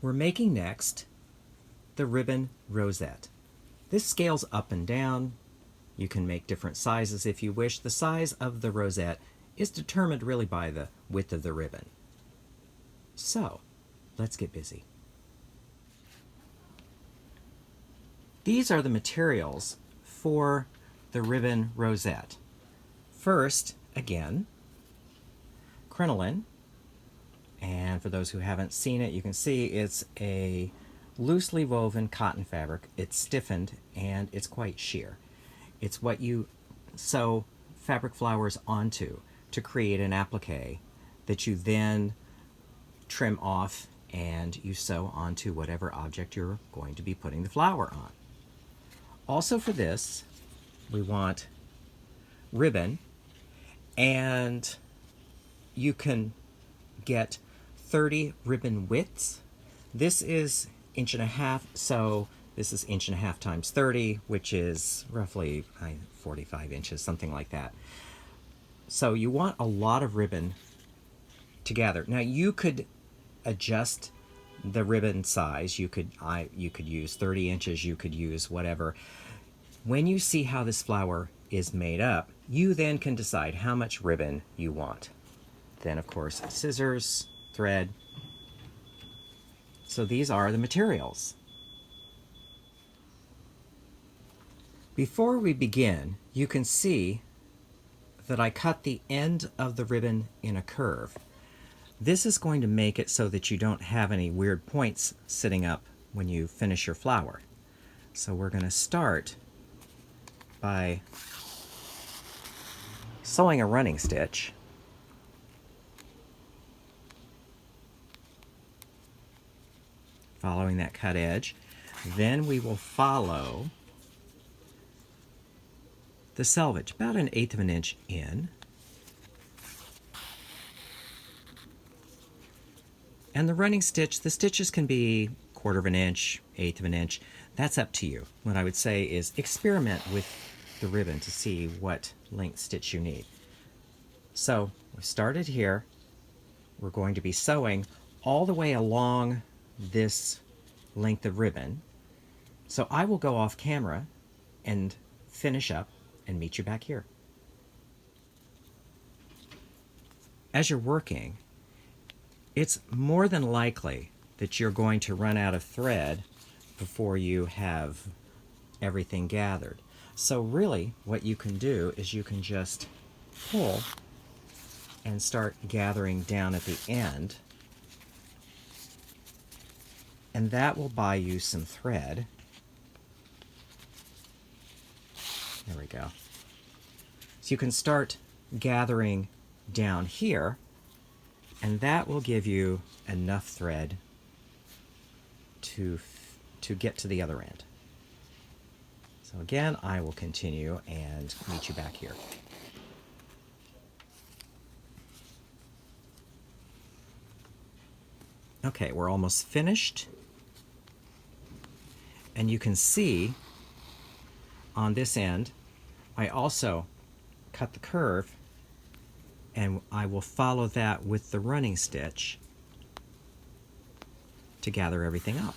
We're making next the ribbon rosette. This scales up and down. You can make different sizes if you wish. The size of the rosette is determined really by the width of the ribbon. So, let's get busy. These are the materials for the ribbon rosette. First, again, crinoline. And for those who haven't seen it, you can see it's a loosely woven cotton fabric. It's stiffened and it's quite sheer. It's what you sew fabric flowers onto to create an applique that you then trim off and you sew onto whatever object you're going to be putting the flower on. Also for this, we want ribbon, and you can get 30 ribbon widths. This is 1.5 inches, so this is 1.5 inches times 30, which is roughly 45 inches, something like that. So you want a lot of ribbon to gather. Now you could adjust the ribbon size. You could use 30 inches, you could use whatever. When you see how this flower is made up, you then can decide how much ribbon you want. Then of course scissors, thread. So these are the materials. Before we begin, you can see that I cut the end of the ribbon in a curve. This is going to make it so that you don't have any weird points sitting up when you finish your flower. So we're going to start by sewing a running stitch. Following that cut edge. Then we will follow the selvage, about 1/8 of an inch in. And the running stitch, the stitches can be 1/4 of an inch, 1/8 of an inch. That's up to you. What I would say is experiment with the ribbon to see what length stitch you need. So we started here. We're going to be sewing all the way along this length of ribbon. So I will go off camera and finish up and meet you back here. As you're working, it's more than likely that you're going to run out of thread before you have everything gathered. So really what you can do is you can just pull and start gathering down at the end, and that will buy you some thread. There we go. So you can start gathering down here, and that will give you enough thread to get to the other end. So again, I will continue and meet you back here. Okay, we're almost finished. And you can see on this end, I also cut the curve, and I will follow that with the running stitch to gather everything up.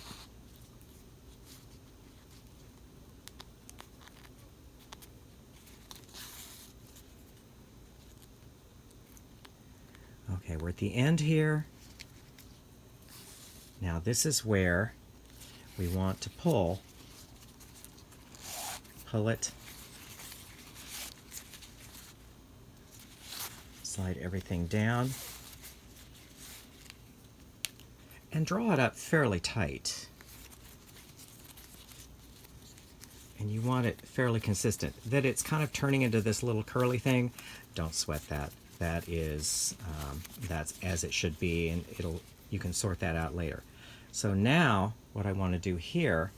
Okay, we're at the end here. Now this is where we want to pull it, slide everything down, and draw it up fairly tight. And you want it fairly consistent. That it's kind of turning into this little curly thing, don't sweat that. That is, that's as it should be, and you can sort that out later. So now what I want to do here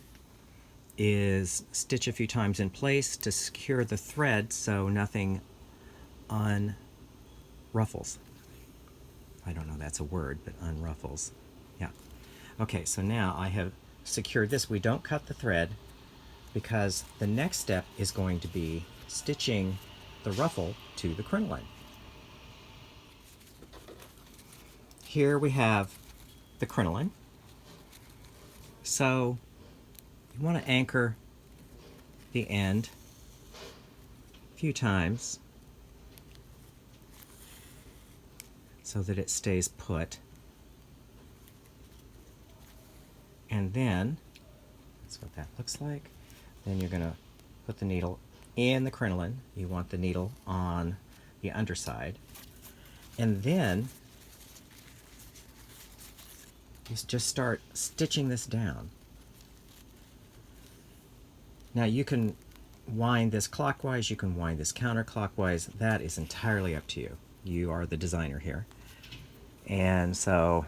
is stitch a few times in place to secure the thread so nothing unruffles. I don't know that's a word, but unruffles. Yeah. Okay, so now I have secured this. We don't cut the thread because the next step is going to be stitching the ruffle to the crinoline. Here we have the crinoline. So you want to anchor the end a few times so that it stays put. And then, that's what that looks like. Then you're going to put the needle in the crinoline. You want the needle on the underside. And then you just start stitching this down. Now you can wind this clockwise, you can wind this counterclockwise. That is entirely up to you. You are the designer here. And so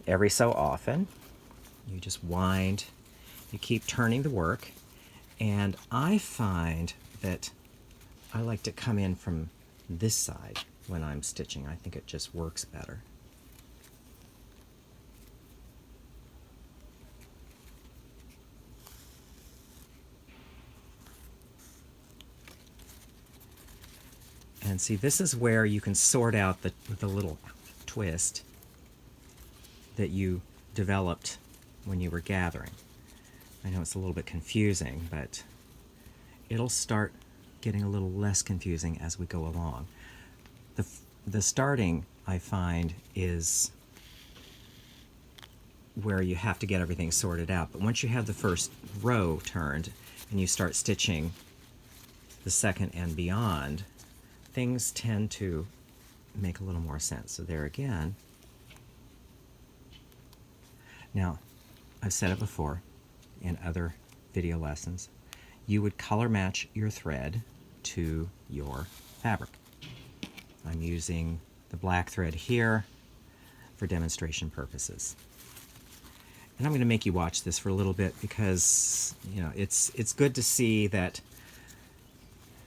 every so often, you just wind, you keep turning the work. And I find that I like to come in from this side when I'm stitching. I think it just works better. And see, this is where you can sort out the little twist that you developed when you were gathering. I know it's a little bit confusing, but it'll start getting a little less confusing as we go along. The starting, I find, is where you have to get everything sorted out. But once you have the first row turned and you start stitching the second and beyond, things tend to make a little more sense. So there again. Now, I've said it before in other video lessons, you would color match your thread to your fabric. I'm using the black thread here for demonstration purposes. And I'm going to make you watch this for a little bit because, you know, it's good to see that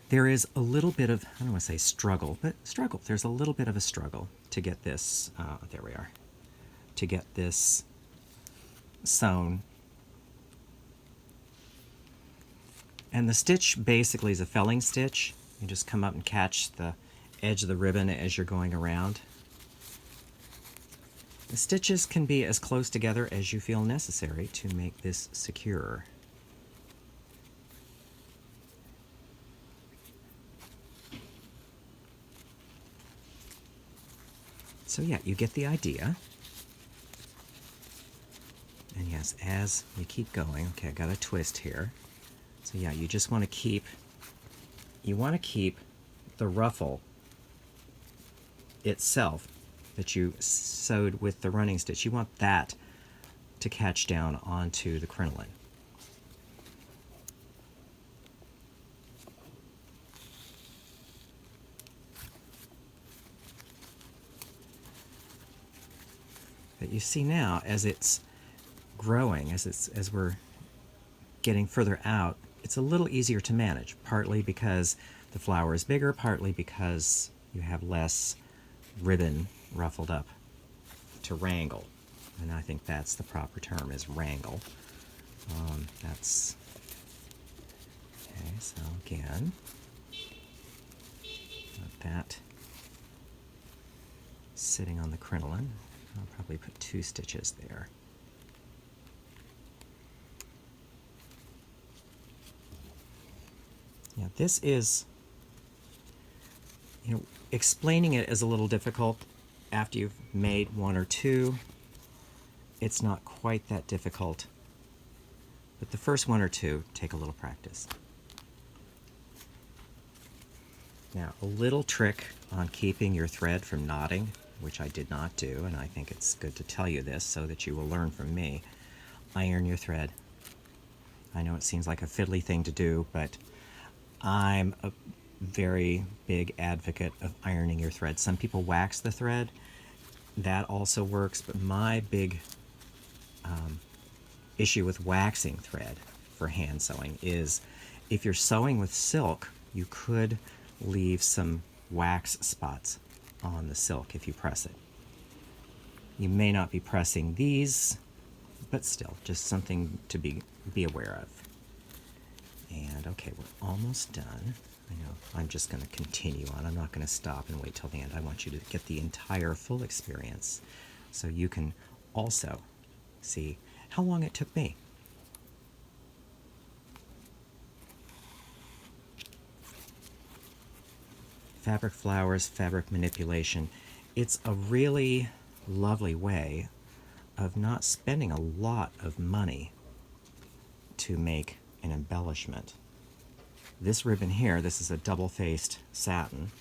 there is a little bit of, I don't want to say struggle, but struggle. There's a little bit of a struggle to get this, there we are, to get this sewn. And the stitch basically is a felling stitch. You just come up and catch the edge of the ribbon as you're going around. The stitches can be as close together as you feel necessary to make this secure. So yeah, you get the idea. And yes, as you keep going, okay, I got a twist here. So yeah, you just want to keep, the ruffle itself that you sewed with the running stitch, you want that to catch down onto the crinoline. But you see now, as it's growing, as we're getting further out, it's a little easier to manage, partly because the flower is bigger, partly because you have less ribbon ruffled up to wrangle. And I think that's the proper term, is wrangle. That's okay. So again, let that sitting on the crinoline. I'll probably put 2 stitches there. Yeah, this is, you know, explaining it is a little difficult after you've made 1 or 2. It's not quite that difficult, but the first 1 or 2 take a little practice. Now, a little trick on keeping your thread from knotting, which I did not do, and I think it's good to tell you this so that you will learn from me. Iron your thread. I know it seems like a fiddly thing to do, but I'm a very big advocate of ironing your thread. Some people wax the thread. That also works, but my big issue with waxing thread for hand sewing is if you're sewing with silk, you could leave some wax spots on the silk if you press it. You may not be pressing these, but still, just something to be aware of. And okay, we're almost done. I know I'm just going to continue on. I'm not going to stop and wait till the end. I want you to get the entire full experience so you can also see how long it took me. fabric flowers, fabric manipulation. It's a really lovely way of not spending a lot of money to make an embellishment. This ribbon here, this is a double-faced satin.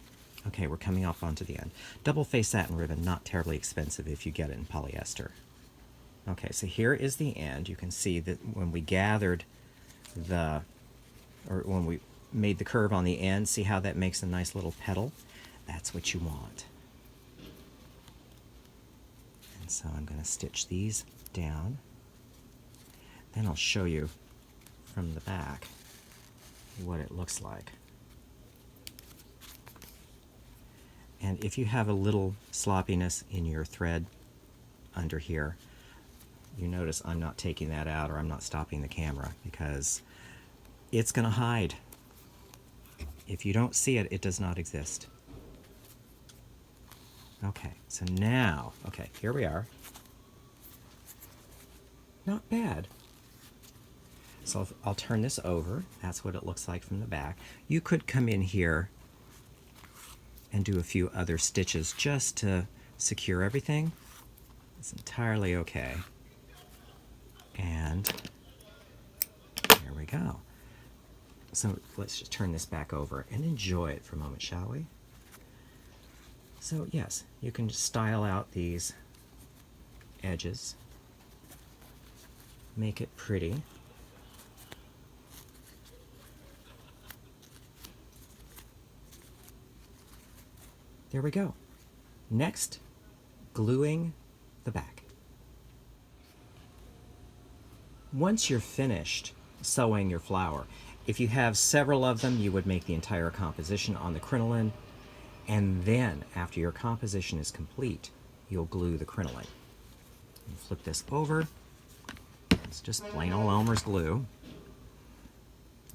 Okay, we're coming up onto the end. Double-faced satin ribbon, not terribly expensive if you get it in polyester. Okay, so here is the end. You can see that when we gathered or when we made the curve on the end, see how that makes a nice little petal? That's what you want. And so I'm going to stitch these down. Then I'll show you from the back what it looks like. And if you have a little sloppiness in your thread under here, you notice I'm not taking that out, or I'm not stopping the camera, because it's going to hide. If you don't see it, it does not exist. Okay, so now, okay, here we are. Not bad. So I'll turn this over. That's what it looks like from the back. You could come in here and do a few other stitches just to secure everything. It's entirely okay. And there we go. So let's just turn this back over and enjoy it for a moment, shall we? So yes, you can just style out these edges, make it pretty. There we go. Next, gluing the back. Once you're finished sewing your flower, if you have several of them, you would make the entire composition on the crinoline, and then after your composition is complete, you'll glue the crinoline. You flip this over. It's just plain old Elmer's glue,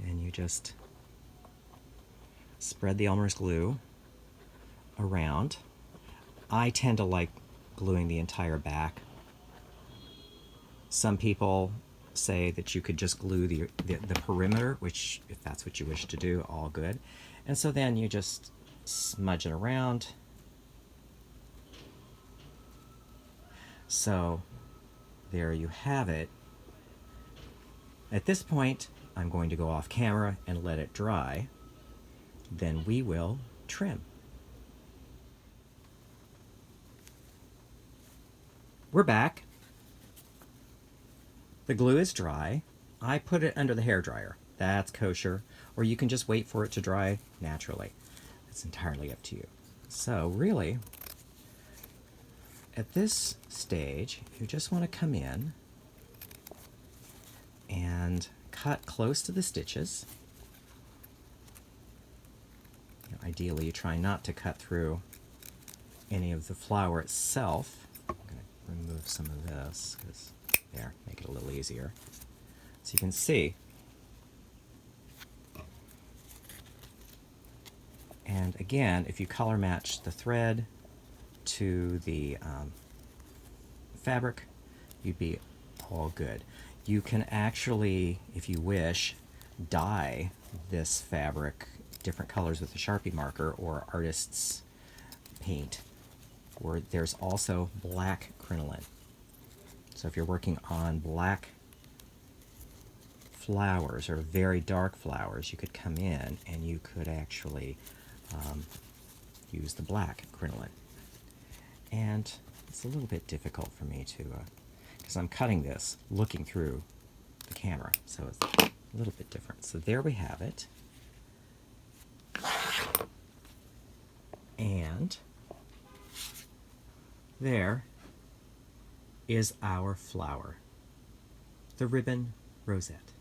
and you just spread the Elmer's glue around. I tend to like gluing the entire back. Some people say that you could just glue the perimeter, which, if that's what you wish to do, all good. And so then you just smudge it around. So there you have it. At this point, I'm going to go off camera and let it dry. Then we will trim. We're back. The glue is dry. I put it under the hairdryer. That's kosher. Or you can just wait for it to dry naturally. It's entirely up to you. So really, at this stage, you just want to come in and cut close to the stitches. Ideally, you try not to cut through any of the flower itself. I'm going to remove some of this, because there, make it a little easier. So you can see. And again, if you color match the thread to the fabric, you'd be all good. You can actually, if you wish, dye this fabric different colors with a Sharpie marker or artist's paint. Or there's also black crinoline. So if you're working on black flowers or very dark flowers, you could come in and you could actually use the black crinoline. And it's a little bit difficult for me to, because I'm cutting this looking through the camera, so it's a little bit different. So there we have it. And there is our flower, the ribbon rosette.